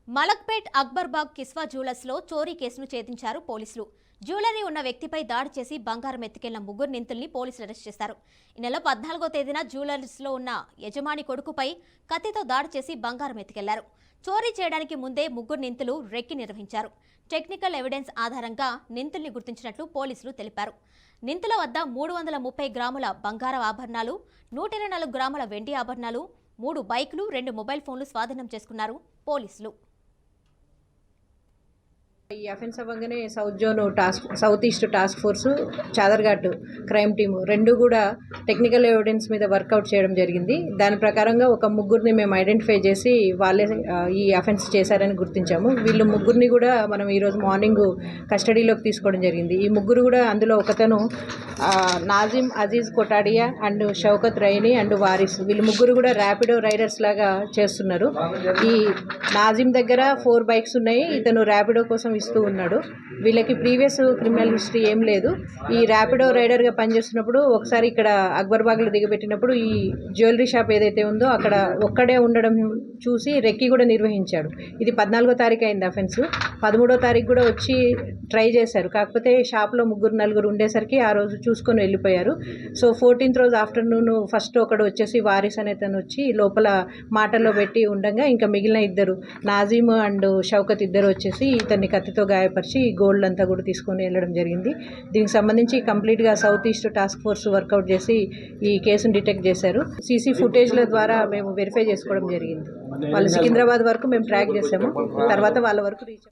మలక్పేట్ అక్బర్బాగ్ కిస్వా జ్యువెలర్స్లో చోరీ కేసును ఛేదించారు పోలీసులు. జ్యువెలరీ ఉన్న వ్యక్తిపై దాడి చేసి బంగారం ఎత్తుకెళ్లిన ముగ్గురు నిందితుల్ని పోలీసులు అరెస్ట్ చేశారు. ఈ నెల 14వ తేదీన జ్యువెలర్స్లో ఉన్న యజమాని కొడుకుపై కత్తితో దాడి చేసి బంగారం ఎత్తుకెళ్లారు. చోరీ చేయడానికి ముందే ముగ్గురు నిందితులు రెక్కి నిర్వహించారు. టెక్నికల్ ఎవిడెన్స్ ఆధారంగా నిందితుల్ని గుర్తించినట్లు పోలీసులు తెలిపారు. నిందితుల వద్ద 330 గ్రాముల బంగారం ఆభరణాలు, 124 గ్రాముల వెండి ఆభరణాలు, 3 బైకులు, 2 మొబైల్ ఫోన్లు స్వాధీనం చేసుకున్నారు పోలీసులు. ఈ అఫెన్స్ అవ్వగానే south east task force, Chaderghat crime team రెండు కూడా టెక్నికల్ ఎవిడెన్స్ మీద వర్కౌట్ చేయడం జరిగింది. దాని ప్రకారంగా ఒక ముగ్గురిని మేము ఐడెంటిఫై చేసి వాళ్ళే ఈ అఫెన్స్ చేశారని గుర్తించాము. వీళ్ళు ముగ్గురిని కూడా మనం ఈరోజు మార్నింగ్ కస్టడీలోకి తీసుకోవడం జరిగింది. ఈ ముగ్గురు కూడా అందులో ఒకతను Nazim Aziz Kotadia and Shaukat rainy and warriors, వీళ్ళు ముగ్గురు కూడా ర్యాపిడో రైడర్స్ లాగా చేస్తున్నారు. ఈ నాజిమ్ దగ్గర 4 బైక్స్ ఉన్నాయి. ఇతను ర్యాపిడో కోసం ఇస్తూ ఉన్నాడు. వీళ్ళకి ప్రీవియస్ క్రిమినల్ హిస్టరీ ఏం లేదు. ఈ ర్యాపిడో రైడర్గా పనిచేస్తున్నప్పుడు ఒకసారి ఇక్కడ అక్బర్బాగ్లో దిగబెట్టినప్పుడు ఈ జ్యువెలరీ షాప్ ఏదైతే ఉందో అక్కడ ఒక్కడే ఉండడం చూసి రెక్కి కూడా నిర్వహించాడు. ఇది 14వ తారీఖు అయింది అఫెన్స్. 13వ తారీఖు కూడా వచ్చి ట్రై చేశారు. కాకపోతే షాప్లో 3-4 ఉండేసరికి ఆ రోజు చూసుకొని వెళ్ళిపోయారు. సో 14th రోజు ఆఫ్టర్నూన్ ఫస్ట్ ఒకడు వచ్చేసి వారిస్ అనే తను వచ్చి లోపల మాటల్లో పెట్టి ఉండగా ఇంకా మిగిలిన ఇద్దరు నాజీమ్ అండ్ షౌకత్ ఇద్దరు వచ్చేసి ఇతన్ని కత్తితో గాయపరిచి గోల్డ్ అంతా కూడా తీసుకొని వెళ్ళడం జరిగింది. దీనికి సంబంధించి కంప్లీట్గా south east task force work out చేసి ఈ కేసును డిటెక్ట్ చేశారు. సీసీ ఫుటేజ్ల ద్వారా మేము వెరిఫై చేసుకోవడం జరిగింది. వాళ్ళు సికింద్రాబాద్ వరకు మేము ట్రాక్ చేసాము. తర్వాత వాళ్ళ వరకు రీచ్